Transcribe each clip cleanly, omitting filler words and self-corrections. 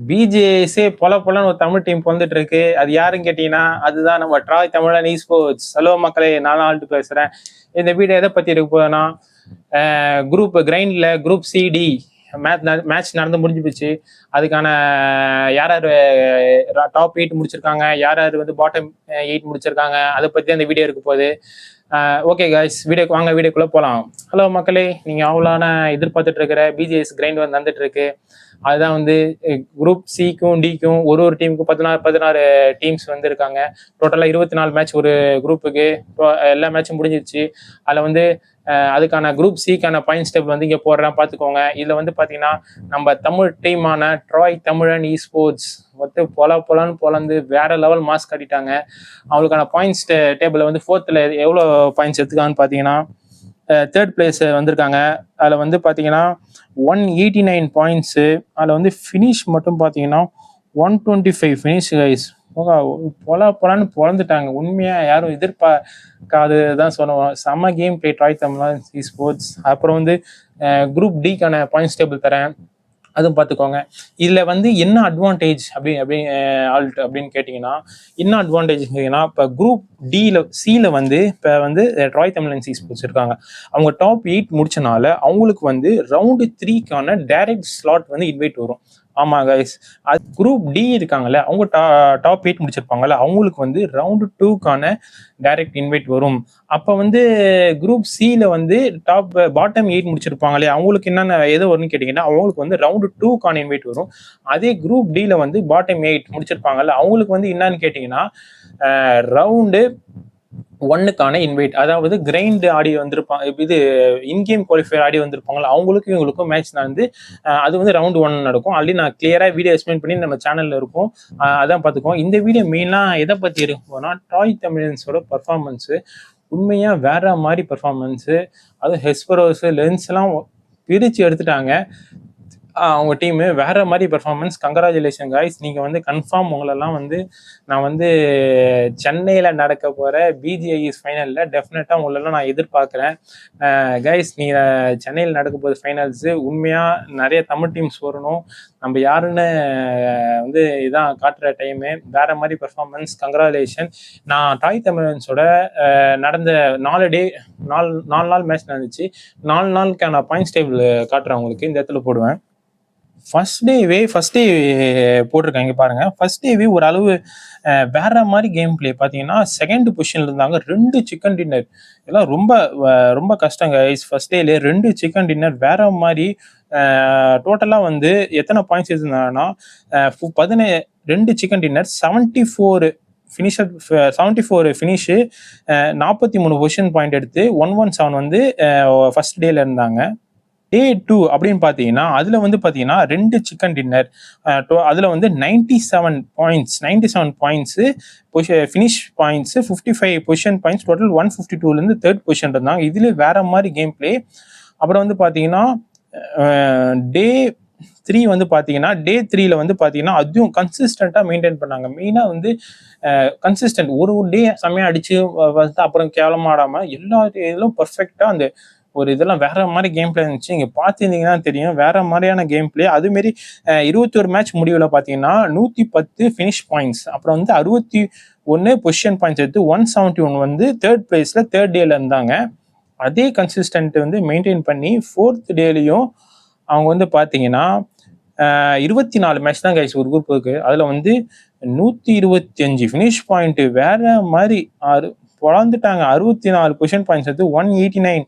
பிஜேஎஸ்ஏ பொலன்னு ஒரு தமிழ் டீம் வந்துட்டு இருக்கு. அது யாருன்னு கேட்டீங்கன்னா அதுதான் நம்ம ட்ராய் தமிழன் ஸ்போர்ட்ஸ். ஹலோ மக்களே, நான் ஆள்ட்டு பேசுறேன். இந்த வீடியோ எதை பத்தி இருக்கு போதுன்னா, குரூப் கிரைண்ட்ல குரூப் சிடி மேட்ச் நடந்து முடிஞ்சு போச்சு. அதுக்கான யார் யார் டாப் 8 முடிச்சிருக்காங்க, யார் யார் வந்து பாட்டம் 8 முடிச்சிருக்காங்க, அதை பத்தி அந்த வீடியோ இருக்கு போகுது. ஓகே கைஸ், வீடியோக்கு வாங்க, வீடியோக்குள்ள போகலாம். ஹலோ மக்களே, நீங்க அவ்வளோன எதிர்பார்த்துட்டு இருக்கிற பிஜேஎஸ் கிரைண்ட் வந்து வந்துட்டு இருக்கு. அதுதான் வந்து குரூப் சிக்கும் டிக்கும் ஒரு டீமுக்கும் 16 டீம்ஸ் வந்து இருக்காங்க. டோட்டலாக 24 மேட்ச் ஒரு குரூப்புக்கு. எல்லா மேட்சும் முடிஞ்சிருச்சு. அதில் வந்து அதுக்கான குரூப் சிக்கான பாயிண்ட் ஸ்டெப் வந்து இங்கே போடுறேன், பார்த்துக்கோங்க. இதில் வந்து பார்த்தீங்கன்னா நம்ம தமிழ் டீமான ட்ராய் தமிழன் ஸ்போர்ட்ஸ் வந்து பொலன்னு பொலந்து வேற லெவல் மாஸ் காட்டிட்டாங்க. அவங்களுக்கான பாயிண்ட்ஸ் டேபிளில் வந்து 4th எவ்வளோ பாயிண்ட்ஸ் எடுத்துக்கான்னு பார்த்தீங்கன்னா 3rd பிளேஸ் வந்திருக்காங்க. அதில் வந்து பார்த்தீங்கன்னா 189 பாயிண்ட்ஸு. அதில் வந்து ஃபினிஷ் மட்டும் பார்த்தீங்கன்னா 125 ஃபினிஷ் கைஸ். பொலன்னு பொழந்துட்டாங்க. உண்மையாக யாரும் எதிர்பார்க்காது தான் சொல்லுவோம். செம்ம கேம் பிளே ட்ராய் தமிழன் ஸ்போர்ட்ஸ். அப்புறம் வந்து குரூப் டிக்கான பாயிண்ட்ஸ் டேபிள் தரேன், அதுவும் பார்த்துக்கோங்க. இதில் வந்து என்ன அட்வான்டேஜ் அப்படின்னு கேட்டிங்கன்னா, என்ன அட்வான்டேஜ் இப்போ குரூப் சியில் வந்து இப்போ வந்து ட்ராய் தமிழன் ஸ்போர்ட்ஸ் இருக்காங்க. அவங்க டாப் 8 முடிச்சனால அவங்களுக்கு வந்து ரவுண்டு 3க்கான டைரக்ட் ஸ்லாட் வந்து இன்வைட் வரும். ஆமாம் கைஸ், அது குரூப் டி இருக்காங்கல்ல, அவங்க டாப் 8 முடிச்சிருப்பாங்கல்ல, அவங்களுக்கு வந்து ரவுண்டு 2க்கான டைரக்ட் இன்வைட் வரும். அப்போ வந்து குரூப் சியில் வந்து பாட்டம் 8 முடிச்சிருப்பாங்களே, அவங்களுக்கு என்னென்ன எது வரும்னு கேட்டிங்கன்னா, அவங்களுக்கு வந்து ரவுண்டு 2க்கான இன்வைட் வரும். அதே குரூப் டியில் வந்து பாட்டம் 8 முடிச்சிருப்பாங்கல்ல, அவங்களுக்கு வந்து என்னன்னு கேட்டிங்கன்னா ரவுண்டு 1க்கான இன்வைட், அதாவது கிரைண்ட் ஆடி வந்திருப்பாங்க, இது இன்கேம் குவாலிஃபயர் ஆடி வந்திருப்பாங்களா, அவங்களுக்கும் இவங்களுக்கும் மேட்ச் நடந்து அது வந்து ரவுண்டு 1 நடக்கும். ஆல்ரெடி நான் கிளியராக வீடியோ எக்ஸ்பிளைன் பண்ணி நம்ம சேனலில் இருக்கும், அதான் பார்த்துக்கோம். இந்த வீடியோ மெயினாக எதை பற்றி இருக்கும்னா, ட்ராய் தமிழன்ஸோட பர்ஃபார்மன்ஸு உண்மையாக வேற மாதிரி பர்ஃபார்மன்ஸு. அதுவும் ஹெஸ்பரோஸ் லென்ஸ்லாம் பிரித்து எடுத்துட்டாங்க. அவங்க டீமு வேற மாதிரி பெர்ஃபார்மன்ஸ். Congratulation guys. நீங்கள் வந்து கன்ஃபார்ம் உங்களெல்லாம் வந்து நான் வந்து சென்னையில் நடக்க போகிற பிஜிஐஎஸ் ஃபைனலில் டெஃபினட்டாக உங்களெல்லாம் நான் எதிர்பார்க்குறேன் கைஸ். நீங்கள் சென்னையில் நடக்க போகிற ஃபைனல்ஸு உண்மையாக நிறைய தமிழ் டீம்ஸ் வரணும். நம்ம யாருன்னு வந்து இதான் காட்டுற டைமு. வேற மாதிரி பெர்ஃபார்மன்ஸ். கங்க்ராச்சுலேஷன். நான் ட்ராய் தமிழன்ஸோட நடந்த 4 நாள் மேட்ச் நடந்துச்சு. 4 நாளுக்கான பாயிண்ட்ஸ் டேபிள் காட்டுறேன் உங்களுக்கு, இந்த இடத்துல போடுவேன். ஃபர்ஸ்ட் டே போட்டிருக்காங்க பாருங்க. ஃபர்ஸ்ட் டேவே ஒரு அளவு வேற மாதிரி கேம் பிளே. பார்த்தீங்கன்னா 2nd பொசிஷன்ல இருந்தாங்க. 2 சிக்கன் டின்னர். இதெல்லாம் ரொம்ப ரொம்ப கஷ்டம் கைஸ். ஃபர்ஸ்ட் டேல 2 சிக்கன் டின்னர் வேற மாதிரி. டோட்டலாக வந்து எத்தனை பாயிண்ட்ஸ் இருந்தாங்கன்னா 2 chicken dinner 74 finisher, 74 finish, 43 position point எடுத்து 117 வந்து ஃபர்ஸ்ட் டேல இருந்தாங்க. டே 2 அப்படின்னு பார்த்தீங்கன்னா அதில் வந்து பார்த்தீங்கன்னா 2 சிக்கன் டின்னர், அதில் வந்து 97 points finish points, 55 position points, total 152லேருந்து 3rd பொசிஷன் இருந்தாங்க. இதுலேயே வேற மாதிரி கேம் பிளே. அப்புறம் வந்து பார்த்தீங்கன்னா டே 3 வந்து பார்த்தீங்கன்னா டே 3ல வந்து பார்த்தீங்கன்னா அதுவும் கன்சிஸ்டண்ட்டாக மெயின்டைன் பண்ணாங்க. மெயினாக வந்து கன்சிஸ்டன்ட் ஒரு டே செம்மையாக அடிச்சு அப்புறம் கேவலமாடாமல் எல்லா இதிலும் பர்ஃபெக்டாக அந்த ஒரு இதெல்லாம் வேற மாதிரி கேம் பிளே இருந்துச்சு. இங்கே பார்த்துருந்தீங்கன்னா தெரியும், வேற மாதிரியான கேம் பிளே. அதுமாரி 21 மேட்ச் முடிவில் பார்த்தீங்கன்னா 110 ஃபினிஷ் பாயிண்ட்ஸ், அப்புறம் வந்து 61 பொசிஷன் பாயிண்ட்ஸ் எடுத்து 171 வந்து 3rd பிளேஸ்ல 3rd டேல இருந்தாங்க. அதே கன்சிஸ்டன்ட் வந்து மெயின்டைன் பண்ணி 4th டேலையும் அவங்க வந்து பார்த்தீங்கன்னா 24 மேட்ச் தான் கைஸ் ஒரு குரூப்புக்கு. அதில் வந்து 125 ஃபினிஷ் பாயிண்ட் வேற மாதிரி பொழந்துட்டாங்க. 64 பொசிஷன் பாயிண்ட்ஸ் எடுத்து 189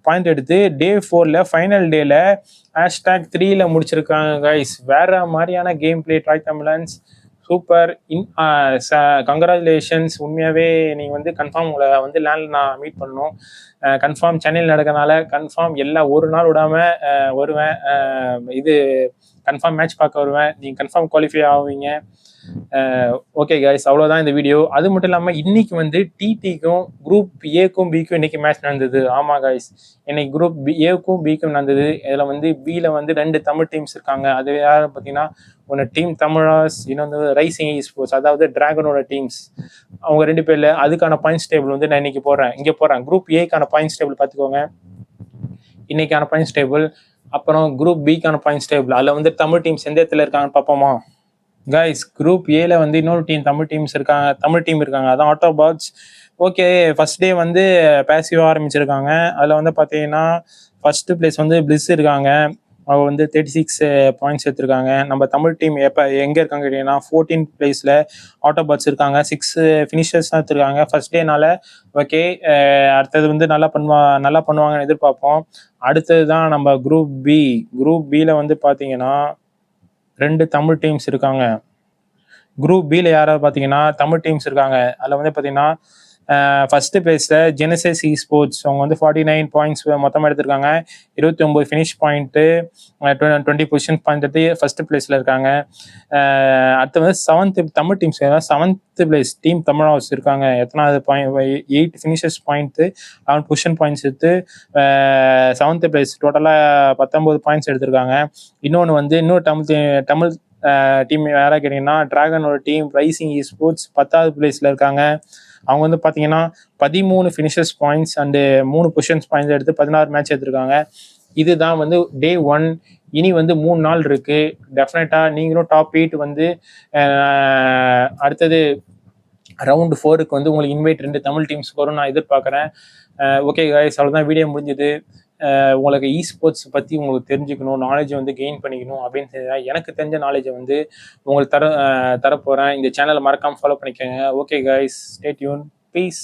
பாயிண்ட் எடுத்து டே 4ல ஃபைனல் டேல #3ல முடிச்சிருக்காங்க கைஸ். வேற மாதிரியான கேம் பிளே ட்ராய் தமிழன்ஸ். சூப்பர். கங்க்ராச்சுலேஷன்ஸ். உண்மையாகவே நீங்கள் வந்து கன்ஃபார்ம் உங்களை வந்து லேண்டில் நான் மீட் பண்ணணும். கன்ஃபார்ம் சென்னையில் நடக்கிறனால கன்ஃபார்ம் ஒரு நாள் விடாமல் வருவேன். இது கன்ஃபார்ம் மேட்ச் பார்க்க வருவேன். நீங்கள் கன்ஃபார்ம் குவாலிஃபை ஆவீங்க. ஓகே கைஸ், அவ்வளோதான் இந்த வீடியோ. அது மட்டும் இல்லாமல் இன்னைக்கு வந்து டிடிக்கும் குரூப் ஏக்கும் பிக்கும் இன்னைக்கு மேட்ச் நடந்தது. ஆமாம் கைஸ், இன்னைக்கு குரூப் ஏக்கும் பிக்கும் நடந்தது. இதில் வந்து பியில் வந்து 2 தமிழ் டீம்ஸ் இருக்காங்க. அது யாரும் பார்த்தீங்கன்னா ஒன்று டீம் தமிழாஸ், இன்னொன்று ரைசிங் ஸ்போர்ட்ஸ், அதாவது டிராகனோட டீம்ஸ். அவங்க 2 பேர்ல அதுக்கான பாயிண்ட்ஸ் டேபிள் வந்து நான் இன்னைக்கு போடுறேன். குரூப் ஏக்கான பாயிண்ட்ஸ் டேபிள் பார்த்துக்கோங்க, இன்னைக்கான பாயிண்ட்ஸ் டேபிள். அப்புறம் குரூப் பிக்கான பாயிண்ட்ஸ் டேபிள். அதில் வந்து தமிழ் டீம்ஸ் எந்த இடத்துல இருக்காங்கன்னு பார்ப்போமா? கைஸ் குரூப் ஏல வந்து இன்னொரு டீம் தமிழ் டீம் இருக்காங்க, அதான் ஆட்டோபாட்ஸ். ஓகே, ஃபர்ஸ்ட் டே வந்து பேசிவாக ஆரம்பிச்சிருக்காங்க. அதில் வந்து பார்த்தீங்கன்னா ஃபர்ஸ்ட் பிளேஸ் வந்து பிளிஸ் இருக்காங்க. அவங்க வந்து 36 பாயிண்ட்ஸ் எடுத்திருக்காங்க. நம்ம தமிழ் டீம் எங்கே இருக்காங்க கேட்டீங்கன்னா 14th பிளேஸில் ஆட்டோபாட்ஸ் இருக்காங்க. 6 ஃபினிஷர்ஸ் தான் எடுத்திருக்காங்க ஃபர்ஸ்ட் டேனால. ஓகே, அடுத்தது வந்து நல்லா பண்ணுவாங்கன்னு எதிர்பார்ப்போம். அடுத்தது தான் நம்ம குரூப் பியில் வந்து பார்த்தீங்கன்னா 2 தமிழ் டீம்ஸ் இருக்காங்க. குரூப் பியில் யாராவது பார்த்தீங்கன்னா தமிழ் டீம்ஸ் இருக்காங்க. அதில் வந்து பார்த்தீங்கன்னா ஃபர்ஸ்ட் பிளேஸில் ஜெனசிஸ் ஸ்போர்ட்ஸ், அவங்க வந்து 49 பாயிண்ட்ஸ் மொத்தமாக எடுத்திருக்காங்க. 29 ஃபினிஷ் பாயிண்ட்டு, 20 பொசிஷன் பாயிண்ட் எடுத்து ஃபர்ஸ்ட் பிளேஸில் இருக்காங்க. அடுத்து வந்து Tamil teams 7th place team Tamil house இருக்காங்க. எத்தனாவது point 8 finishers point, 11 position points எடுத்து 7th பிளேஸ், டோட்டலாக 19 பாயிண்ட்ஸ் எடுத்திருக்காங்க. இன்னொன்று வந்து தமிழ் டீம் யாராவது கேட்டிங்கன்னா டிராகனோட டீம் ரைசிங் ஸ்போர்ட்ஸ் 10th பிளேஸில் இருக்காங்க. அவங்க வந்து பார்த்தீங்கன்னா 13 finishers points and 3 positions points எடுத்து 16 மேட்ச் எடுத்திருக்காங்க. இதுதான் வந்து டே 1. இனி வந்து 3 நாள் இருக்கு. டெஃபினட்டாக நீங்களும் டாப் 8 வந்து அடுத்தது ரவுண்ட் 4க்கு வந்து உங்களுக்கு இன்வைட் 2 தமிழ் டீம்ஸ் வரும் நான் எதிர்பார்க்குறேன். ஓகே கைஸ், அவ்வளோதான் வீடியோ முடிஞ்சுது. உங்களுக்கு ஸ்போர்ட்ஸ் பற்றி உங்களுக்கு தெரிஞ்சுக்கணும், நாலேஜ் வந்து கெயின் பண்ணிக்கணும் அப்படின்னு எனக்கு தெரிஞ்ச நாலேஜை வந்து உங்களுக்கு தரப்போகிறேன். இந்த சேனலை மறக்காமல் ஃபாலோ பண்ணிக்கோங்க. Okay guys, stay tune, piece.